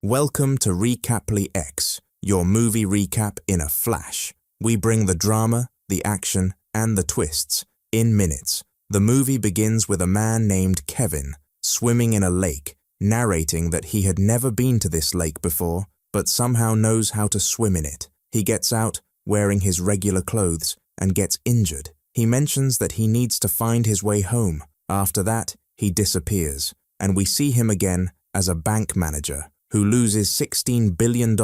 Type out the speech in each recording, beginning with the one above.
Welcome to Recaply X, your movie recap in a flash. We bring the drama, the action, and the twists in minutes. The movie begins with a man named Kevin swimming in a lake, narrating that he had never been to this lake before, but somehow knows how to swim in it. He gets out, wearing his regular clothes, and gets injured. He mentions that he needs to find his way home. After that, he disappears, and we see him again as a bank manager who loses $16 billion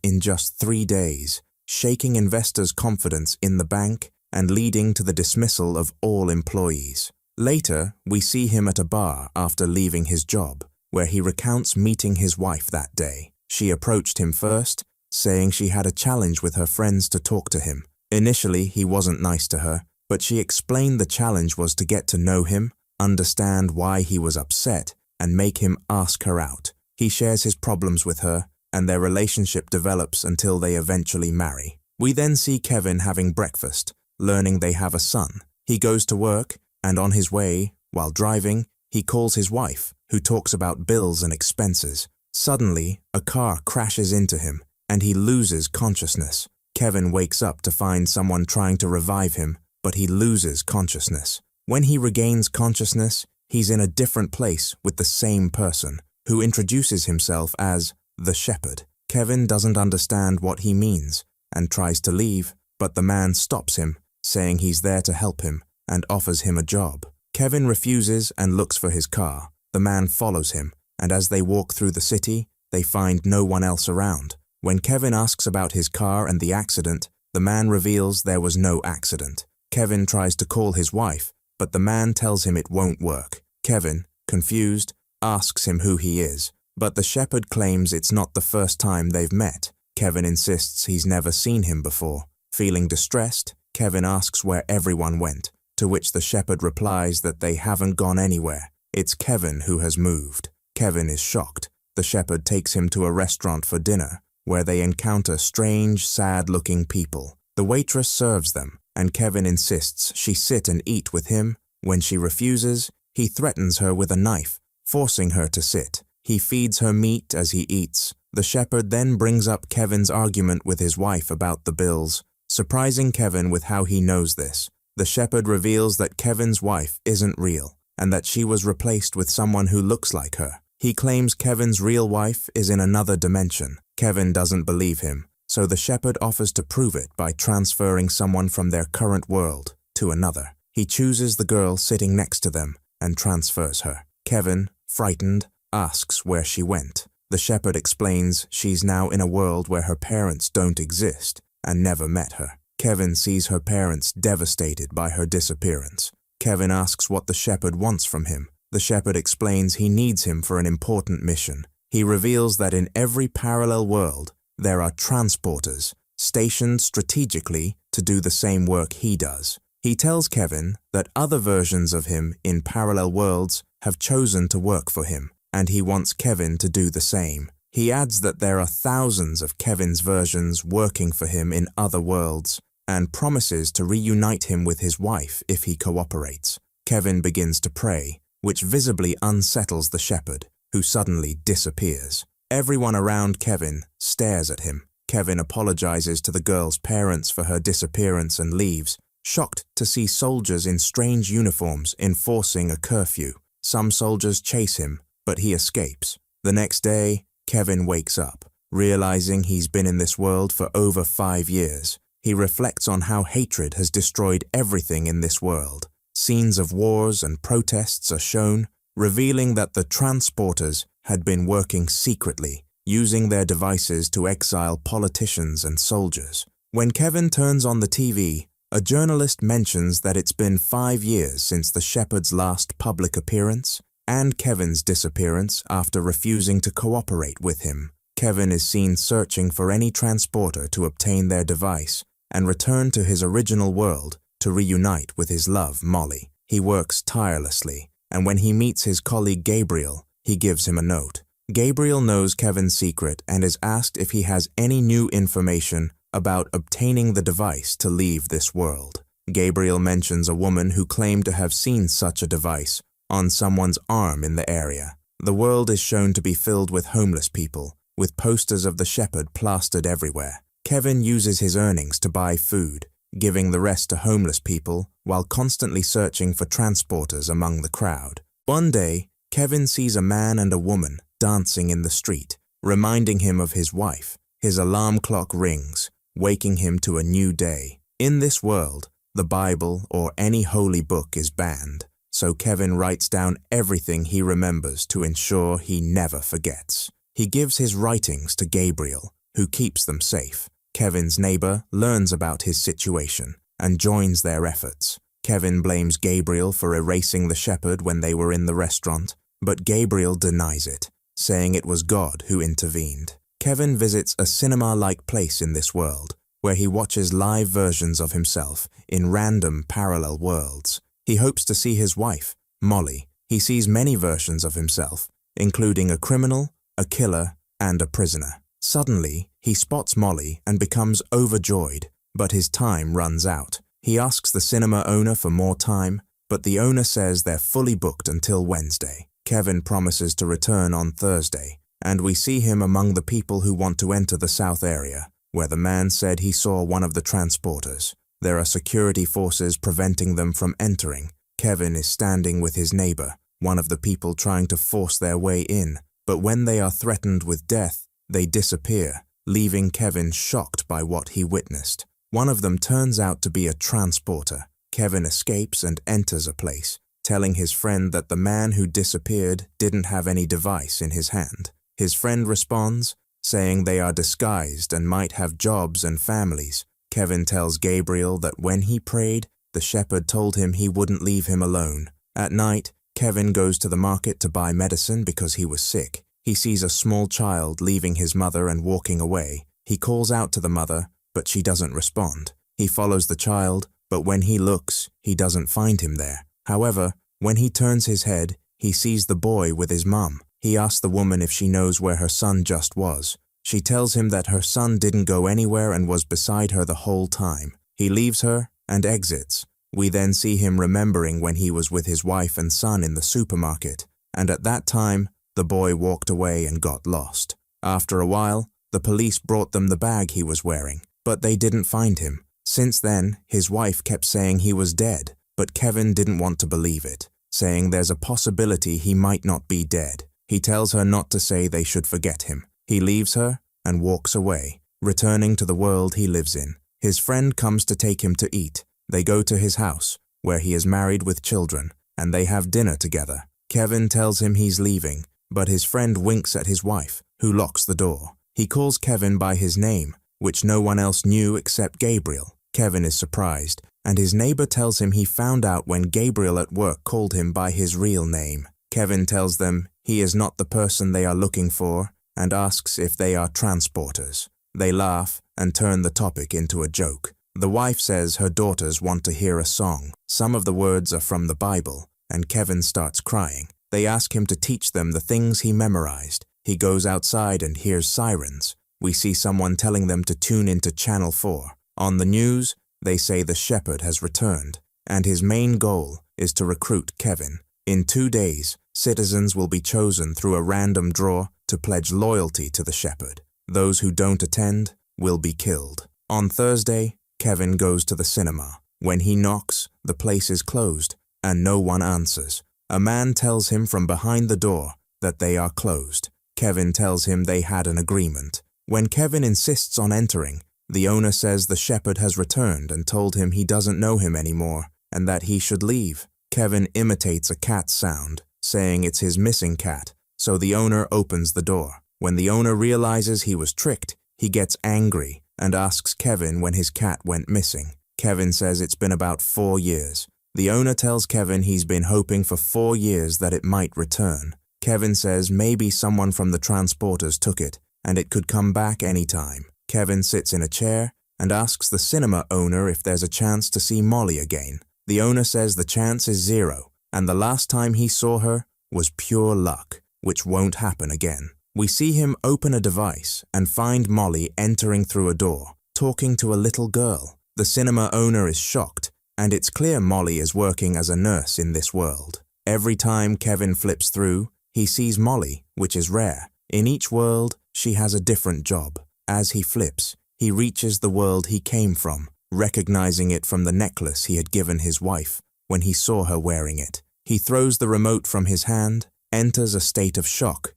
in just 3 days, shaking investors' confidence in the bank and leading to the dismissal of all employees. Later, we see him at a bar after leaving his job, where he recounts meeting his wife that day. She approached him first, saying she had a challenge with her friends to talk to him. Initially, he wasn't nice to her, but she explained the challenge was to get to know him, understand why he was upset, and make him ask her out. He shares his problems with her, and their relationship develops until they eventually marry. We then see Kevin having breakfast, learning they have a son. He goes to work, and on his way, while driving, he calls his wife, who talks about bills and expenses. Suddenly, a car crashes into him, and he loses consciousness. Kevin wakes up to find someone trying to revive him, but he loses consciousness. When he regains consciousness, he's in a different place with the same person, who introduces himself as the Shepherd. Kevin doesn't understand what he means and tries to leave, but the man stops him, saying he's there to help him and offers him a job. Kevin refuses and looks for his car. The man follows him, and as they walk through the city, they find no one else around. When Kevin asks about his car and the accident, the man reveals there was no accident. Kevin tries to call his wife, but the man tells him it won't work. Kevin, confused, asks him who he is, but the Shepherd claims it's not the first time they've met. Kevin insists he's never seen him before. Feeling distressed, Kevin asks where everyone went, to which the Shepherd replies that they haven't gone anywhere. It's Kevin who has moved. Kevin is shocked. The Shepherd takes him to a restaurant for dinner, where they encounter strange, sad-looking people. The waitress serves them, and Kevin insists she sit and eat with him. When she refuses, he threatens her with a knife, forcing her to sit. He feeds her meat as he eats. The Shepherd then brings up Kevin's argument with his wife about the bills, surprising Kevin with how he knows this. The Shepherd reveals that Kevin's wife isn't real, and that she was replaced with someone who looks like her. He claims Kevin's real wife is in another dimension. Kevin doesn't believe him, so the Shepherd offers to prove it by transferring someone from their current world to another. He chooses the girl sitting next to them and transfers her. Kevin, frightened, asks where she went. The Shepherd explains she's now in a world where her parents don't exist and never met her. Kevin sees her parents devastated by her disappearance. Kevin asks what the Shepherd wants from him. The Shepherd explains he needs him for an important mission. He reveals that in every parallel world, there are transporters stationed strategically to do the same work he does. He tells Kevin that other versions of him in parallel worlds have chosen to work for him, and he wants Kevin to do the same. He adds that there are thousands of Kevin's versions working for him in other worlds, and promises to reunite him with his wife if he cooperates. Kevin begins to pray, which visibly unsettles the Shepherd, who suddenly disappears. Everyone around Kevin stares at him. Kevin apologizes to the girl's parents for her disappearance and leaves, shocked to see soldiers in strange uniforms enforcing a curfew. Some soldiers chase him, but he escapes. The next day, Kevin wakes up, realizing he's been in this world for over 5 years. He reflects on how hatred has destroyed everything in this world. Scenes of wars and protests are shown, revealing that the transporters had been working secretly, using their devices to exile politicians and soldiers. When Kevin turns on the TV, a journalist mentions that it's been 5 years since the Shepherd's last public appearance and Kevin's disappearance after refusing to cooperate with him. Kevin is seen searching for any transporter to obtain their device and return to his original world to reunite with his love, Molly. He works tirelessly, and when he meets his colleague Gabriel, he gives him a note. Gabriel knows Kevin's secret and is asked if he has any new information about obtaining the device to leave this world. Gabriel mentions a woman who claimed to have seen such a device on someone's arm in the area. The world is shown to be filled with homeless people, with posters of the shepherd plastered everywhere. Kevin uses his earnings to buy food, giving the rest to homeless people while constantly searching for transporters among the crowd. One day, Kevin sees a man and a woman dancing in the street, reminding him of his wife. His alarm clock rings, waking him to a new day. In this world, the Bible or any holy book is banned, so Kevin writes down everything he remembers to ensure he never forgets. He gives his writings to Gabriel, who keeps them safe. Kevin's neighbor learns about his situation and joins their efforts. Kevin blames Gabriel for erasing the shepherd when they were in the restaurant, but Gabriel denies it, saying it was God who intervened. Kevin visits a cinema-like place in this world, where he watches live versions of himself in random parallel worlds. He hopes to see his wife, Molly. He sees many versions of himself, including a criminal, a killer, and a prisoner. Suddenly, he spots Molly and becomes overjoyed, but his time runs out. He asks the cinema owner for more time, but the owner says they're fully booked until Wednesday. Kevin promises to return on Thursday, and we see him among the people who want to enter the south area, where the man said he saw one of the transporters. There are security forces preventing them from entering. Kevin is standing with his neighbor, one of the people trying to force their way in, but when they are threatened with death, they disappear, leaving Kevin shocked by what he witnessed. One of them turns out to be a transporter. Kevin escapes and enters a place, telling his friend that the man who disappeared didn't have any device in his hand. His friend responds, saying they are disguised and might have jobs and families. Kevin tells Gabriel that when he prayed, the shepherd told him he wouldn't leave him alone. At night, Kevin goes to the market to buy medicine because he was sick. He sees a small child leaving his mother and walking away. He calls out to the mother, but she doesn't respond. He follows the child, but when he looks, he doesn't find him there. However, when he turns his head, he sees the boy with his mum. He asks the woman if she knows where her son just was. She tells him that her son didn't go anywhere and was beside her the whole time. He leaves her and exits. We then see him remembering when he was with his wife and son in the supermarket, and at that time, the boy walked away and got lost. After a while, the police brought them the bag he was wearing, but they didn't find him. Since then, his wife kept saying he was dead, but Kevin didn't want to believe it, saying there's a possibility he might not be dead. He tells her not to say they should forget him. He leaves her and walks away, returning to the world he lives in. His friend comes to take him to eat. They go to his house, where he is married with children, and they have dinner together. Kevin tells him he's leaving, but his friend winks at his wife, who locks the door. He calls Kevin by his name, which no one else knew except Gabriel. Kevin is surprised, and his neighbor tells him he found out when Gabriel at work called him by his real name. Kevin tells them he is not the person they are looking for and asks if they are transporters. They laugh and turn the topic into a joke. The wife says her daughters want to hear a song. Some of the words are from the Bible, and Kevin starts crying. They ask him to teach them the things he memorized. He goes outside and hears sirens. We see someone telling them to tune into Channel 4. On the news, they say the shepherd has returned, and his main goal is to recruit Kevin. In 2 days, citizens will be chosen through a random draw to pledge loyalty to the shepherd. Those who don't attend will be killed. On Thursday, Kevin goes to the cinema. When he knocks, the place is closed, and no one answers. A man tells him from behind the door that they are closed. Kevin tells him they had an agreement. When Kevin insists on entering, the owner says the shepherd has returned and told him he doesn't know him anymore and that he should leave. Kevin imitates a cat sound, saying it's his missing cat, so the owner opens the door. When the owner realizes he was tricked, he gets angry and asks Kevin when his cat went missing. Kevin says it's been about 4 years. The owner tells Kevin he's been hoping for 4 years that it might return. Kevin says maybe someone from the transporters took it and it could come back anytime. Kevin sits in a chair and asks the cinema owner if there's a chance to see Molly again. The owner says the chance is 0, and the last time he saw her was pure luck, which won't happen again. We see him open a device and find Molly entering through a door, talking to a little girl. The cinema owner is shocked, and it's clear Molly is working as a nurse in this world. Every time Kevin flips through, he sees Molly, which is rare. In each world, she has a different job. As he flips, he reaches the world he came from, recognizing it from the necklace he had given his wife when he saw her wearing it. He throws the remote from his hand, enters a state of shock,